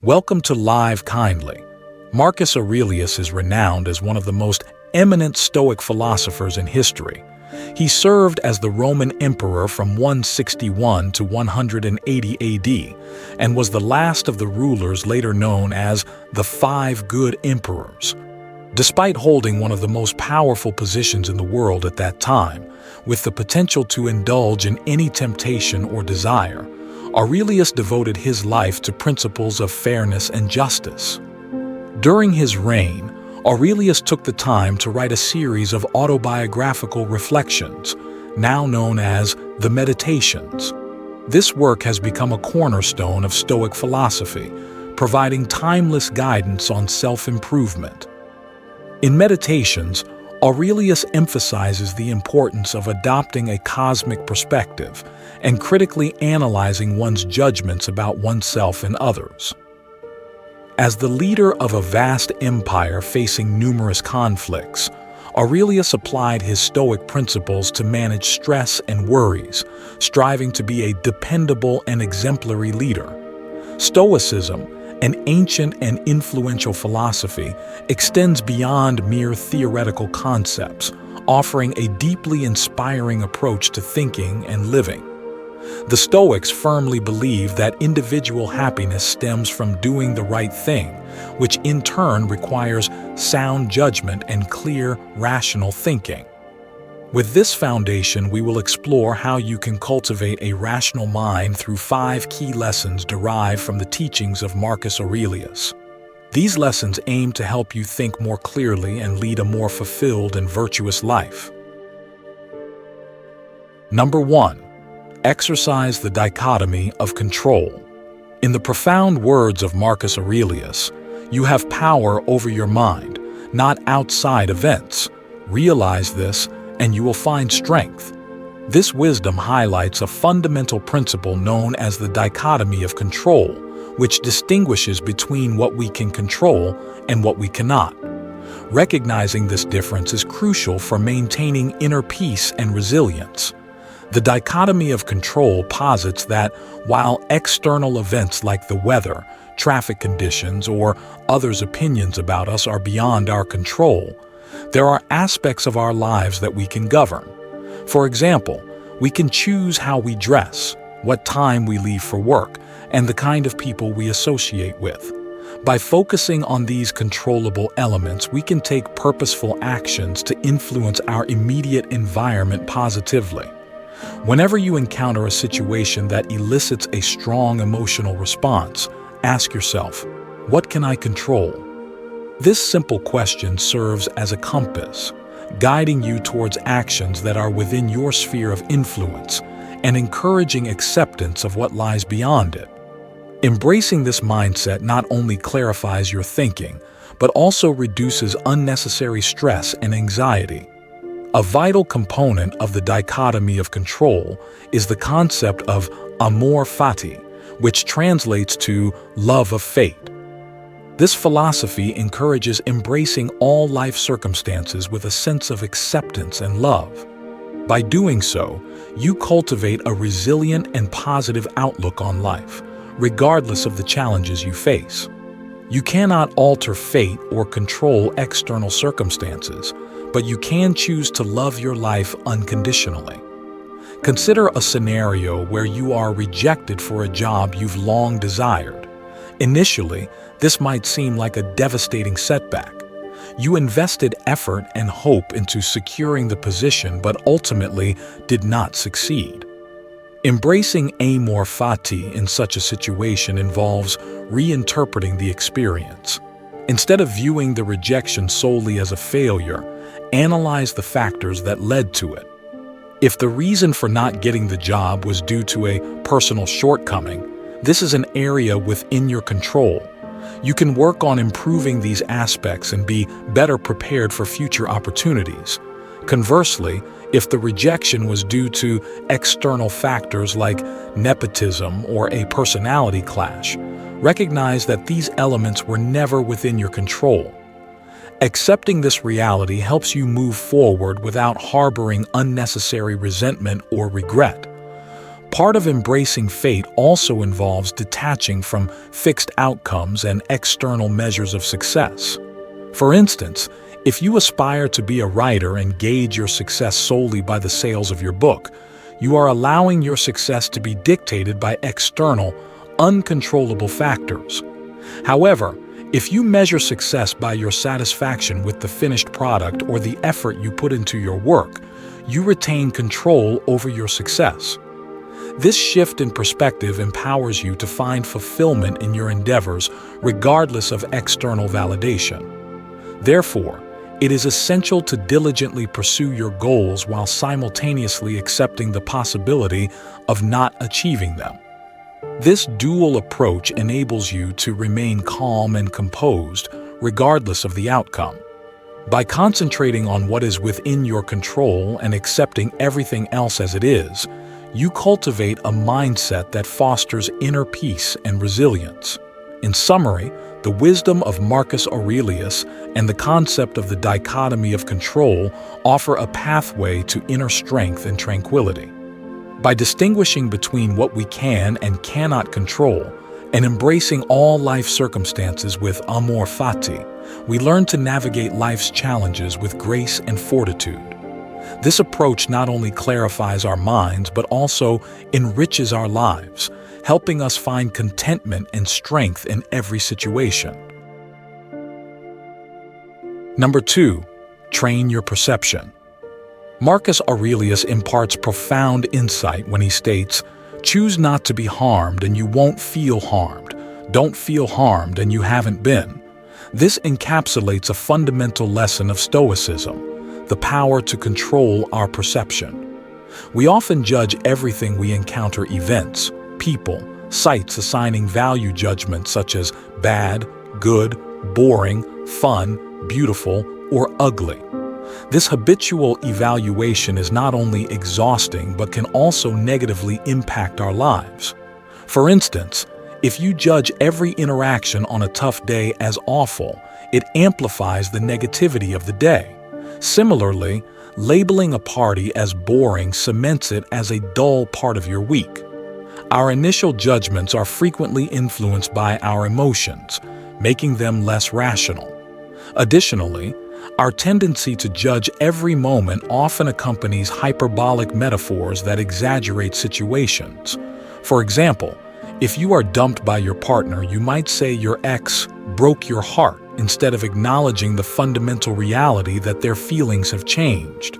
Welcome to Live Kindly. Marcus Aurelius is renowned as one of the most eminent Stoic philosophers in history. He served as the Roman emperor from 161 to 180 AD and was the last of the rulers later known as the Five Good Emperors. Despite holding one of the most powerful positions in the world at that time, with the potential to indulge in any temptation or desire, Aurelius devoted his life to principles of fairness and justice. During his reign, Aurelius took the time to write a series of autobiographical reflections, now known as the Meditations. This work has become a cornerstone of Stoic philosophy, providing timeless guidance on self-improvement. In Meditations, Aurelius emphasizes the importance of adopting a cosmic perspective and critically analyzing one's judgments about oneself and others. As the leader of a vast empire facing numerous conflicts, Aurelius applied his Stoic principles to manage stress and worries, striving to be a dependable and exemplary leader. Stoicism, an ancient and influential philosophy, extends beyond mere theoretical concepts, offering a deeply inspiring approach to thinking and living. The Stoics firmly believe that individual happiness stems from doing the right thing, which in turn requires sound judgment and clear, rational thinking. With this foundation, we will explore how you can cultivate a rational mind through 5 key lessons derived from the teachings of Marcus Aurelius. These lessons aim to help you think more clearly and lead a more fulfilled and virtuous life. Number 1. Exercise the dichotomy of control. In the profound words of Marcus Aurelius, you have power over your mind, not outside events. Realize this, and you will find strength. This wisdom highlights a fundamental principle known as the dichotomy of control, which distinguishes between what we can control and what we cannot. Recognizing this difference is crucial for maintaining inner peace and resilience. The dichotomy of control posits that while external events like the weather, traffic conditions, or others' opinions about us are beyond our control, there are aspects of our lives that we can govern. For example, we can choose how we dress, what time we leave for work, and the kind of people we associate with. By focusing on these controllable elements, we can take purposeful actions to influence our immediate environment positively. Whenever you encounter a situation that elicits a strong emotional response, ask yourself, what can I control? This simple question serves as a compass, guiding you towards actions that are within your sphere of influence and encouraging acceptance of what lies beyond it. Embracing this mindset not only clarifies your thinking, but also reduces unnecessary stress and anxiety. A vital component of the dichotomy of control is the concept of amor fati, which translates to love of fate. This philosophy encourages embracing all life circumstances with a sense of acceptance and love. By doing so, you cultivate a resilient and positive outlook on life, regardless of the challenges you face. You cannot alter fate or control external circumstances, but you can choose to love your life unconditionally. Consider a scenario where you are rejected for a job you've long desired. Initially, this might seem like a devastating setback. You invested effort and hope into securing the position but ultimately did not succeed. Embracing amor fati in such a situation involves reinterpreting the experience. Instead of viewing the rejection solely as a failure, analyze the factors that led to it. If the reason for not getting the job was due to a personal shortcoming, this is an area within your control. You can work on improving these aspects and be better prepared for future opportunities. Conversely, if the rejection was due to external factors like nepotism or a personality clash, recognize that these elements were never within your control. Accepting this reality helps you move forward without harboring unnecessary resentment or regret. Part of embracing fate also involves detaching from fixed outcomes and external measures of success. For instance, if you aspire to be a writer and gauge your success solely by the sales of your book, you are allowing your success to be dictated by external, uncontrollable factors. However, if you measure success by your satisfaction with the finished product or the effort you put into your work, you retain control over your success. This shift in perspective empowers you to find fulfillment in your endeavors regardless of external validation. Therefore, it is essential to diligently pursue your goals while simultaneously accepting the possibility of not achieving them. This dual approach enables you to remain calm and composed regardless of the outcome. By concentrating on what is within your control and accepting everything else as it is, you cultivate a mindset that fosters inner peace and resilience. In summary, the wisdom of Marcus Aurelius and the concept of the dichotomy of control offer a pathway to inner strength and tranquility. By distinguishing between what we can and cannot control and embracing all life circumstances with amor fati, we learn to navigate life's challenges with grace and fortitude. This approach not only clarifies our minds but also enriches our lives, helping us find contentment and strength in every situation. Number 2, train your perception. Marcus Aurelius imparts profound insight when he states, "Choose not to be harmed and you won't feel harmed. Don't feel harmed and you haven't been." This encapsulates a fundamental lesson of Stoicism, the power to control our perception. We often judge everything we encounter: events, people, sights, assigning value judgments such as bad, good, boring, fun, beautiful, or ugly. This habitual evaluation is not only exhausting but can also negatively impact our lives. For instance, if you judge every interaction on a tough day as awful, it amplifies the negativity of the day. Similarly, labeling a party as boring cements it as a dull part of your week. Our initial judgments are frequently influenced by our emotions, making them less rational. Additionally, our tendency to judge every moment often accompanies hyperbolic metaphors that exaggerate situations. For example, if you are dumped by your partner, you might say your ex broke your heart instead of acknowledging the fundamental reality that their feelings have changed.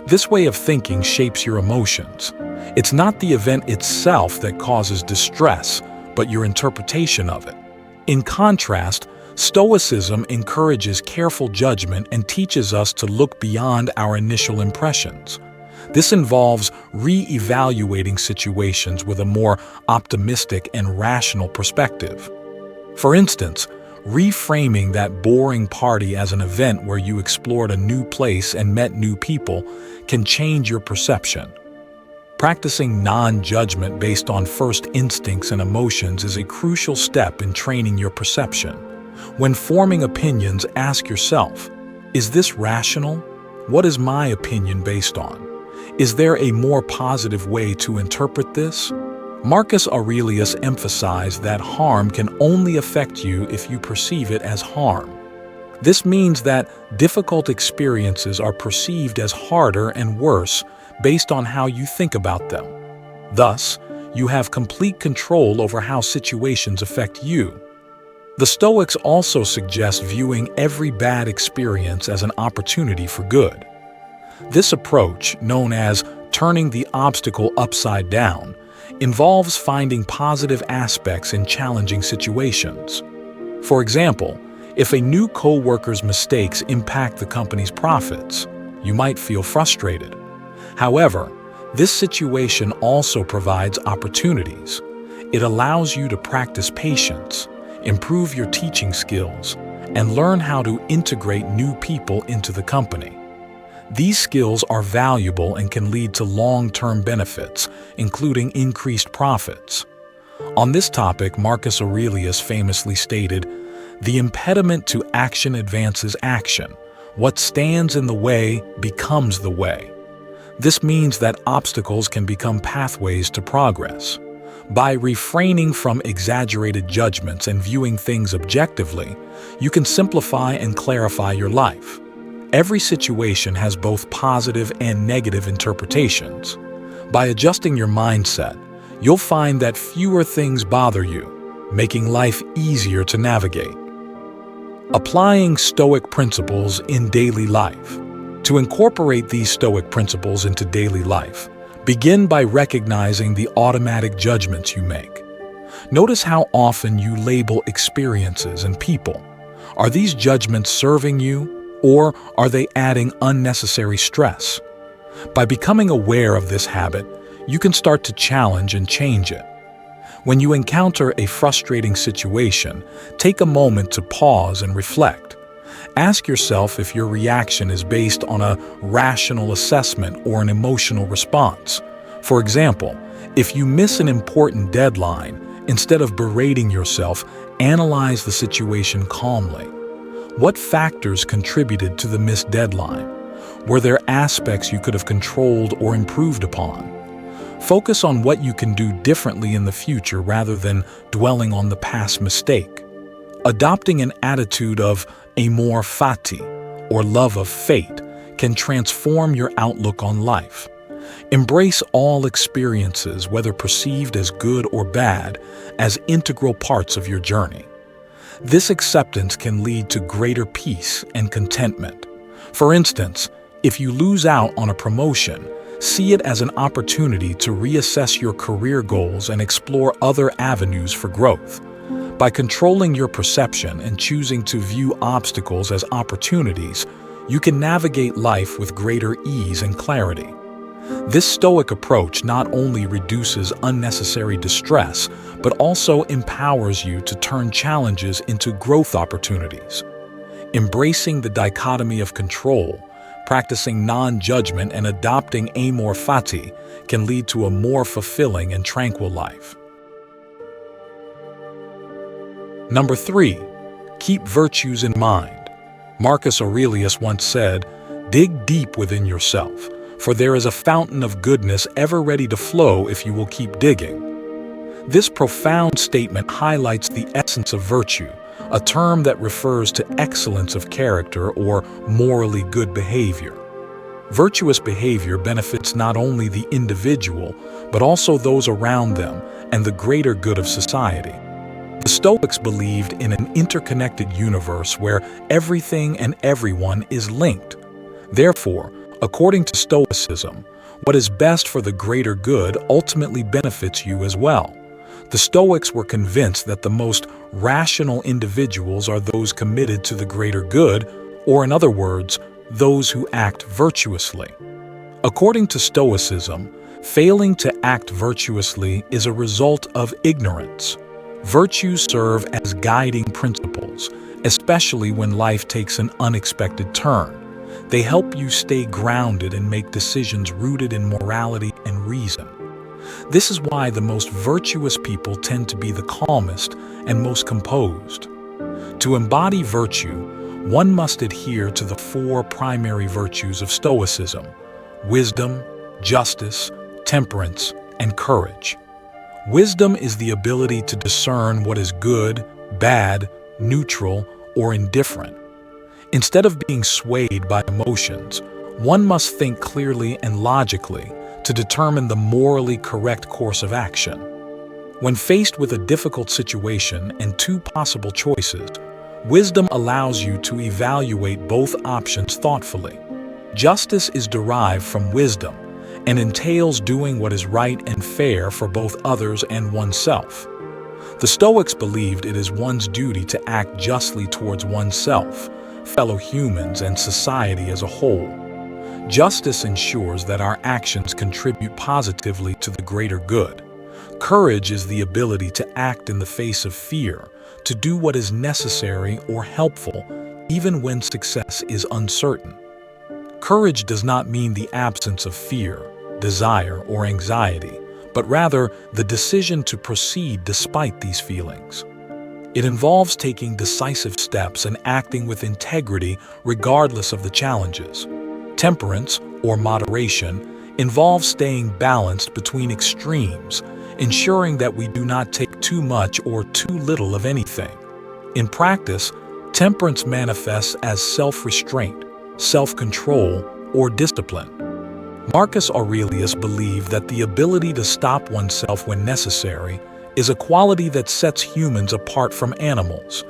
This way of thinking shapes your emotions. It's not the event itself that causes distress, but your interpretation of it. In contrast, Stoicism encourages careful judgment and teaches us to look beyond our initial impressions. This involves re-evaluating situations with a more optimistic and rational perspective. For instance, reframing that boring party as an event where you explored a new place and met new people can change your perception. Practicing non-judgment based on first instincts and emotions is a crucial step in training your perception. When forming opinions, ask yourself, is this rational? What is my opinion based on? Is there a more positive way to interpret this? Marcus Aurelius emphasized that harm can only affect you if you perceive it as harm. This means that difficult experiences are perceived as harder and worse based on how you think about them. Thus, you have complete control over how situations affect you. The Stoics also suggest viewing every bad experience as an opportunity for good. This approach, known as turning the obstacle upside down, involves finding positive aspects in challenging situations. For example, if a new co-worker's mistakes impact the company's profits, you might feel frustrated. However, this situation also provides opportunities. It allows you to practice patience, improve your teaching skills, and learn how to integrate new people into the company. These skills are valuable and can lead to long-term benefits, including increased profits. On this topic, Marcus Aurelius famously stated, "The impediment to action advances action. What stands in the way becomes the way." This means that obstacles can become pathways to progress. By refraining from exaggerated judgments and viewing things objectively, you can simplify and clarify your life. Every situation has both positive and negative interpretations. By adjusting your mindset, you'll find that fewer things bother you, making life easier to navigate. Applying Stoic principles in daily life. To incorporate these Stoic principles into daily life, begin by recognizing the automatic judgments you make. Notice how often you label experiences and people. Are these judgments serving you, or are they adding unnecessary stress? By becoming aware of this habit, you can start to challenge and change it. When you encounter a frustrating situation, take a moment to pause and reflect. Ask yourself if your reaction is based on a rational assessment or an emotional response. For example, if you miss an important deadline, instead of berating yourself, analyze the situation calmly. What factors contributed to the missed deadline? Were there aspects you could have controlled or improved upon? Focus on what you can do differently in the future rather than dwelling on the past mistake. Adopting an attitude of amor fati, or love of fate, can transform your outlook on life. Embrace all experiences, whether perceived as good or bad, as integral parts of your journey. This acceptance can lead to greater peace and contentment. For instance, if you lose out on a promotion, see it as an opportunity to reassess your career goals and explore other avenues for growth. By controlling your perception and choosing to view obstacles as opportunities, you can navigate life with greater ease and clarity. This Stoic approach not only reduces unnecessary distress, but also empowers you to turn challenges into growth opportunities. Embracing the dichotomy of control, practicing non-judgment, and adopting amor fati can lead to a more fulfilling and tranquil life. Number 3. Keep virtues in mind. Marcus Aurelius once said, "Dig deep within yourself, for there is a fountain of goodness ever ready to flow if you will keep digging." This profound statement highlights the essence of virtue, a term that refers to excellence of character or morally good behavior. Virtuous behavior benefits not only the individual, but also those around them and the greater good of society. The Stoics believed in an interconnected universe where everything and everyone is linked. Therefore, according to Stoicism, what is best for the greater good ultimately benefits you as well. The Stoics were convinced that the most rational individuals are those committed to the greater good, or in other words, those who act virtuously. According to Stoicism, failing to act virtuously is a result of ignorance. Virtues serve as guiding principles, especially when life takes an unexpected turn. They help you stay grounded and make decisions rooted in morality and reason. This is why the most virtuous people tend to be the calmest and most composed. To embody virtue, one must adhere to the 4 primary virtues of Stoicism: wisdom, justice, temperance, and courage. Wisdom is the ability to discern what is good, bad, neutral, or indifferent. Instead of being swayed by emotions, one must think clearly and logically to determine the morally correct course of action. When faced with a difficult situation and 2 possible choices, wisdom allows you to evaluate both options thoughtfully. Justice is derived from wisdom and entails doing what is right and fair for both others and oneself. The Stoics believed it is one's duty to act justly towards oneself, fellow humans, and society as a whole. Justice ensures that our actions contribute positively to the greater good. Courage is the ability to act in the face of fear, to do what is necessary or helpful, even when success is uncertain. Courage does not mean the absence of fear, desire, or anxiety, but rather the decision to proceed despite these feelings. It involves taking decisive steps and acting with integrity regardless of the challenges. Temperance, or moderation, involves staying balanced between extremes, ensuring that we do not take too much or too little of anything. In practice, temperance manifests as self-restraint, self-control, or discipline. Marcus Aurelius believed that the ability to stop oneself when necessary is a quality that sets humans apart from animals.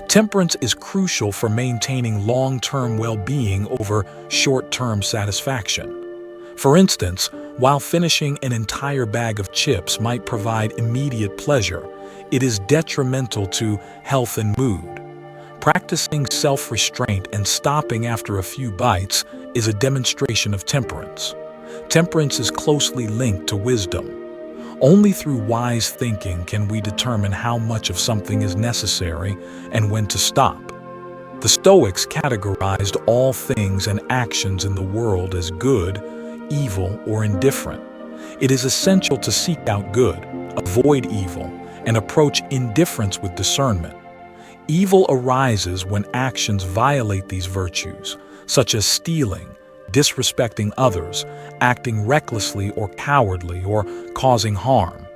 Temperance is crucial for maintaining long-term well-being over short-term satisfaction. For instance, while finishing an entire bag of chips might provide immediate pleasure, it is detrimental to health and mood. Practicing self-restraint and stopping after a few bites is a demonstration of temperance. Temperance is closely linked to wisdom. Only through wise thinking can we determine how much of something is necessary and when to stop. The Stoics categorized all things and actions in the world as good, evil, or indifferent. It is essential to seek out good, avoid evil, and approach indifference with discernment. Evil arises when actions violate these virtues, such as stealing, disrespecting others, acting recklessly or cowardly, or causing harm.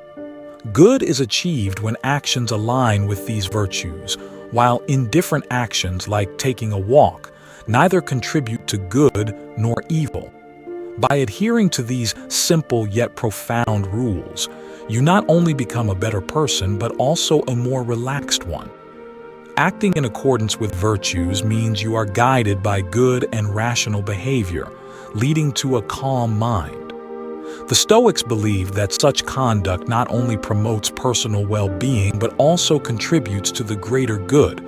Good is achieved when actions align with these virtues, while indifferent actions like taking a walk neither contribute to good nor evil. By adhering to these simple yet profound rules, you not only become a better person but also a more relaxed one. Acting in accordance with virtues means you are guided by good and rational behavior, leading to a calm mind. The Stoics believed that such conduct not only promotes personal well-being but also contributes to the greater good,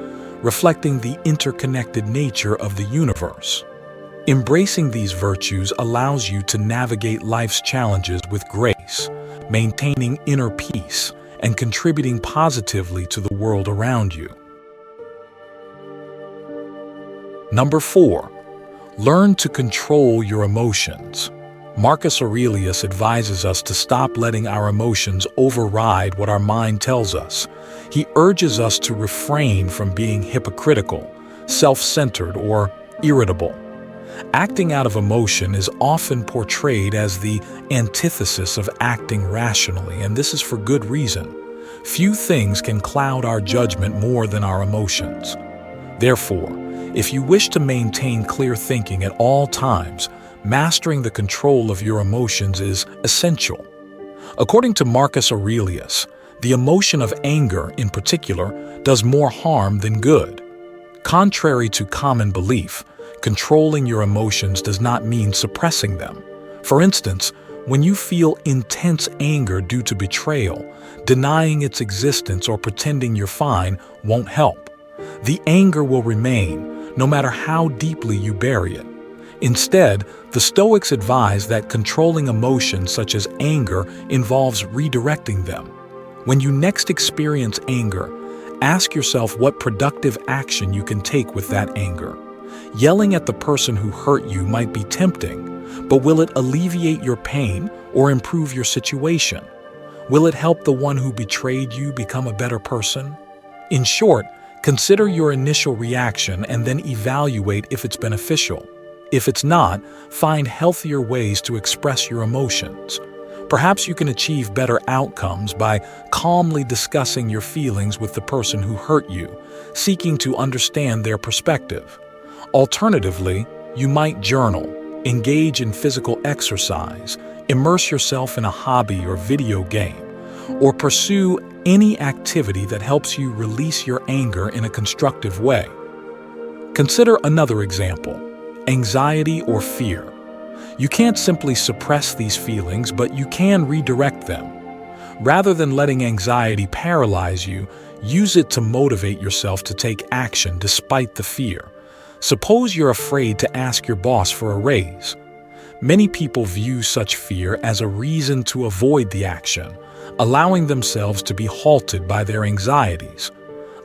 reflecting the interconnected nature of the universe. Embracing these virtues allows you to navigate life's challenges with grace, maintaining inner peace, and contributing positively to the world around you. Number 4. Learn to control your emotions. Marcus Aurelius advises us to stop letting our emotions override what our mind tells us. He urges us to refrain from being hypocritical, self-centered, or irritable. Acting out of emotion is often portrayed as the antithesis of acting rationally, and this is for good reason. Few things can cloud our judgment more than our emotions. Therefore, if you wish to maintain clear thinking at all times, mastering the control of your emotions is essential. According to Marcus Aurelius, the emotion of anger, in particular, does more harm than good. Contrary to common belief, controlling your emotions does not mean suppressing them. For instance, when you feel intense anger due to betrayal, denying its existence or pretending you're fine won't help. The anger will remain, no matter how deeply you bury it. Instead, the Stoics advise that controlling emotions such as anger involves redirecting them. When you next experience anger, ask yourself what productive action you can take with that anger. Yelling at the person who hurt you might be tempting, but will it alleviate your pain or improve your situation? Will it help the one who betrayed you become a better person? In short, consider your initial reaction and then evaluate if it's beneficial. If it's not, find healthier ways to express your emotions. Perhaps you can achieve better outcomes by calmly discussing your feelings with the person who hurt you, seeking to understand their perspective. Alternatively, you might journal, engage in physical exercise, immerse yourself in a hobby or video game, or pursue any activity that helps you release your anger in a constructive way. Consider another example: anxiety or fear. You can't simply suppress these feelings, but you can redirect them. Rather than letting anxiety paralyze you, use it to motivate yourself to take action despite the fear. Suppose you're afraid to ask your boss for a raise. Many people view such fear as a reason to avoid the action, allowing themselves to be halted by their anxieties.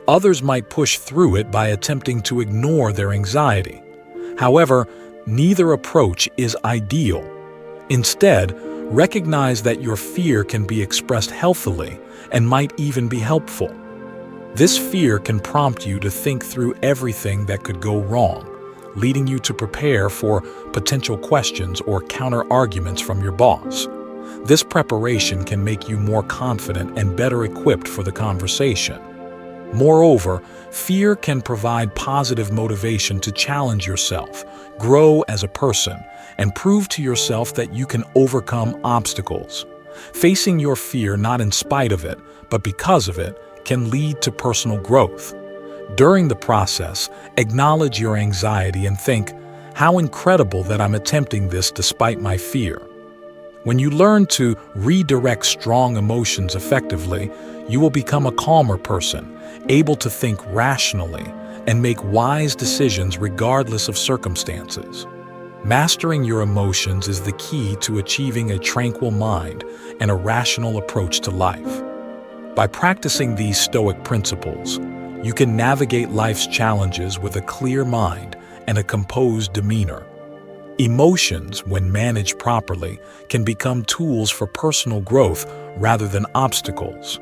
Others might push through it by attempting to ignore their anxiety. However, neither approach is ideal. Instead, recognize that your fear can be expressed healthily and might even be helpful. This fear can prompt you to think through everything that could go wrong, leading you to prepare for potential questions or counter-arguments from your boss. This preparation can make you more confident and better equipped for the conversation. Moreover, fear can provide positive motivation to challenge yourself, grow as a person, and prove to yourself that you can overcome obstacles. Facing your fear not in spite of it, but because of it, can lead to personal growth. During the process, acknowledge your anxiety and think, how incredible that I'm attempting this despite my fear. When you learn to redirect strong emotions effectively, you will become a calmer person, able to think rationally and make wise decisions regardless of circumstances. Mastering your emotions is the key to achieving a tranquil mind and a rational approach to life. By practicing these Stoic principles, you can navigate life's challenges with a clear mind and a composed demeanor. Emotions, when managed properly, can become tools for personal growth rather than obstacles.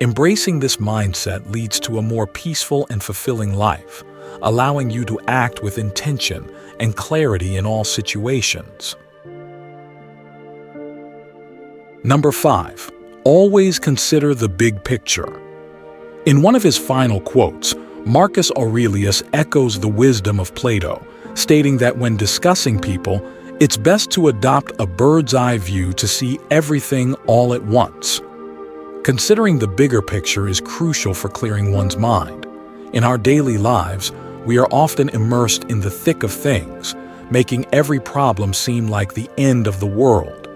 Embracing this mindset leads to a more peaceful and fulfilling life, allowing you to act with intention and clarity in all situations. Number 5. Always consider the big picture. In one of his final quotes, Marcus Aurelius echoes the wisdom of Plato, stating that when discussing people, it's best to adopt a bird's-eye view to see everything all at once. Considering the bigger picture is crucial for clearing one's mind. In our daily lives, we are often immersed in the thick of things, making every problem seem like the end of the world.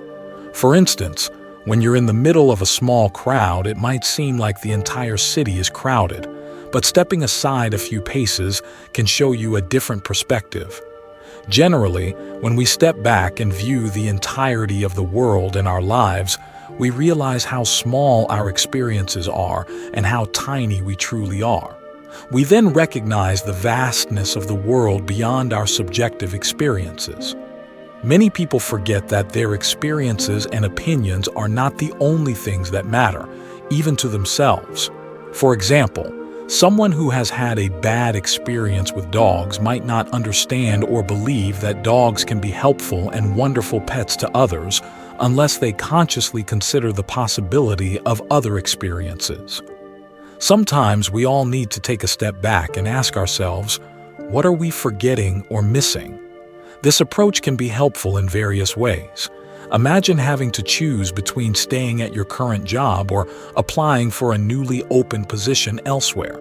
For instance, when you're in the middle of a small crowd, it might seem like the entire city is crowded, but stepping aside a few paces can show you a different perspective. Generally, when we step back and view the entirety of the world in our lives, we realize how small our experiences are and how tiny we truly are. We then recognize the vastness of the world beyond our subjective experiences. Many people forget that their experiences and opinions are not the only things that matter, even to themselves. For example, someone who has had a bad experience with dogs might not understand or believe that dogs can be helpful and wonderful pets to others unless they consciously consider the possibility of other experiences. Sometimes we all need to take a step back and ask ourselves, what are we forgetting or missing? This approach can be helpful in various ways. Imagine having to choose between staying at your current job or applying for a newly opened position elsewhere.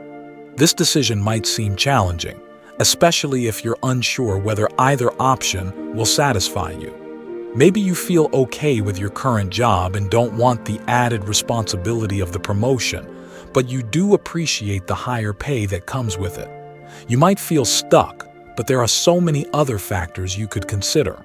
This decision might seem challenging, especially if you're unsure whether either option will satisfy you. Maybe you feel okay with your current job and don't want the added responsibility of the promotion, but you do appreciate the higher pay that comes with it. You might feel stuck, but there are so many other factors you could consider.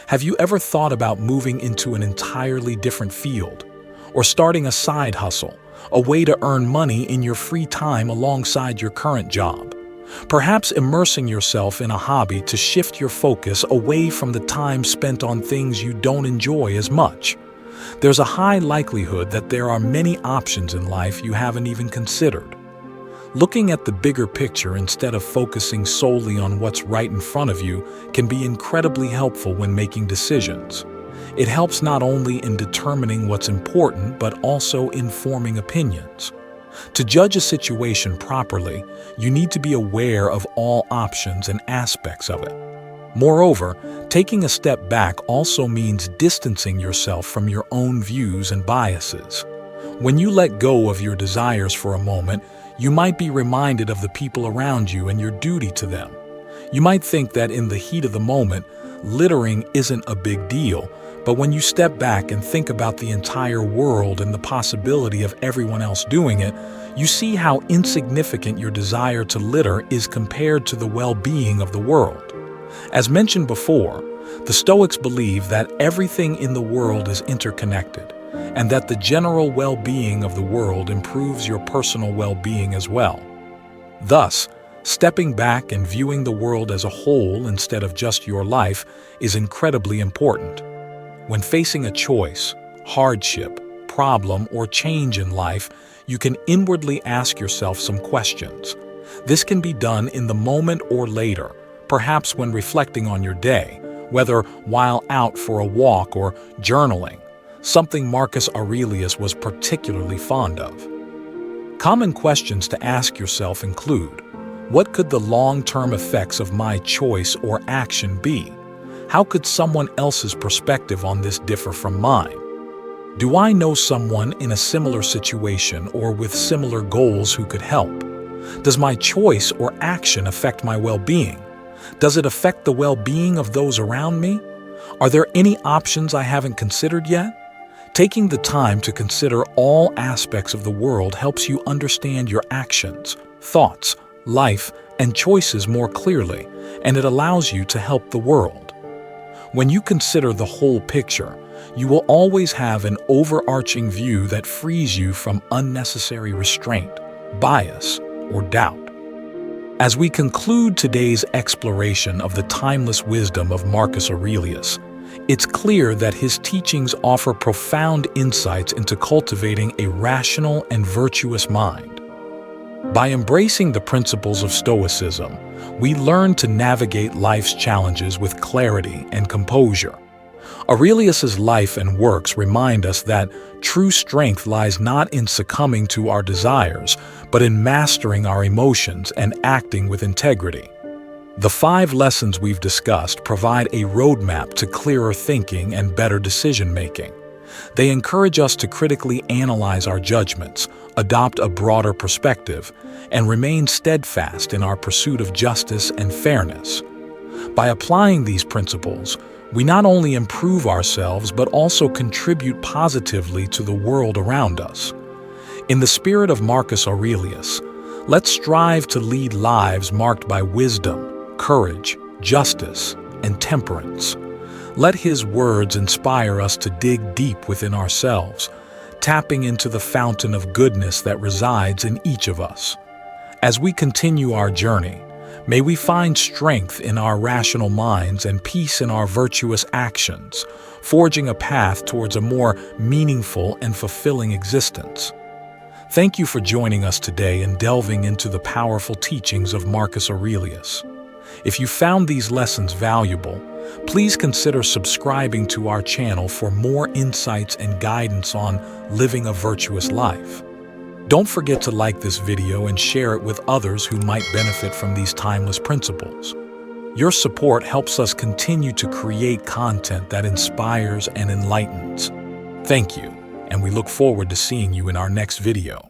Have you ever thought about moving into an entirely different field? Or starting a side hustle, a way to earn money in your free time alongside your current job? Perhaps immersing yourself in a hobby to shift your focus away from the time spent on things you don't enjoy as much. There's a high likelihood that there are many options in life you haven't even considered. Looking at the bigger picture instead of focusing solely on what's right in front of you can be incredibly helpful when making decisions. It helps not only in determining what's important, but also in forming opinions. To judge a situation properly, you need to be aware of all options and aspects of it. Moreover, taking a step back also means distancing yourself from your own views and biases. When you let go of your desires for a moment, you might be reminded of the people around you and your duty to them. You might think that in the heat of the moment, littering isn't a big deal, but when you step back and think about the entire world and the possibility of everyone else doing it, you see how insignificant your desire to litter is compared to the well-being of the world. As mentioned before, the Stoics believe that everything in the world is interconnected, and that the general well-being of the world improves your personal well-being as well. Thus, stepping back and viewing the world as a whole instead of just your life is incredibly important. When facing a choice, hardship, problem, or change in life, you can inwardly ask yourself some questions. This can be done in the moment or later, perhaps when reflecting on your day, whether while out for a walk or journaling, something Marcus Aurelius was particularly fond of. Common questions to ask yourself include: what could the long-term effects of my choice or action be? How could someone else's perspective on this differ from mine? Do I know someone in a similar situation or with similar goals who could help? Does my choice or action affect my well-being? Does it affect the well-being of those around me? Are there any options I haven't considered yet? Taking the time to consider all aspects of the world helps you understand your actions, thoughts, life, and choices more clearly, and it allows you to help the world. When you consider the whole picture, you will always have an overarching view that frees you from unnecessary restraint, bias, or doubt. As we conclude today's exploration of the timeless wisdom of Marcus Aurelius, it's clear that his teachings offer profound insights into cultivating a rational and virtuous mind. By embracing the principles of Stoicism, we learn to navigate life's challenges with clarity and composure. Aurelius's life and works remind us that true strength lies not in succumbing to our desires, but in mastering our emotions and acting with integrity. The 5 lessons we've discussed provide a roadmap to clearer thinking and better decision-making. They encourage us to critically analyze our judgments, adopt a broader perspective, and remain steadfast in our pursuit of justice and fairness. By applying these principles, we not only improve ourselves but also contribute positively to the world around us. In the spirit of Marcus Aurelius, let's strive to lead lives marked by wisdom, courage, justice, and temperance. Let his words inspire us to dig deep within ourselves, tapping into the fountain of goodness that resides in each of us. As we continue our journey, may we find strength in our rational minds and peace in our virtuous actions, forging a path towards a more meaningful and fulfilling existence. Thank you for joining us today and delving into the powerful teachings of Marcus Aurelius. If you found these lessons valuable, please consider subscribing to our channel for more insights and guidance on living a virtuous life. Don't forget to like this video and share it with others who might benefit from these timeless principles. Your support helps us continue to create content that inspires and enlightens. Thank you, and we look forward to seeing you in our next video.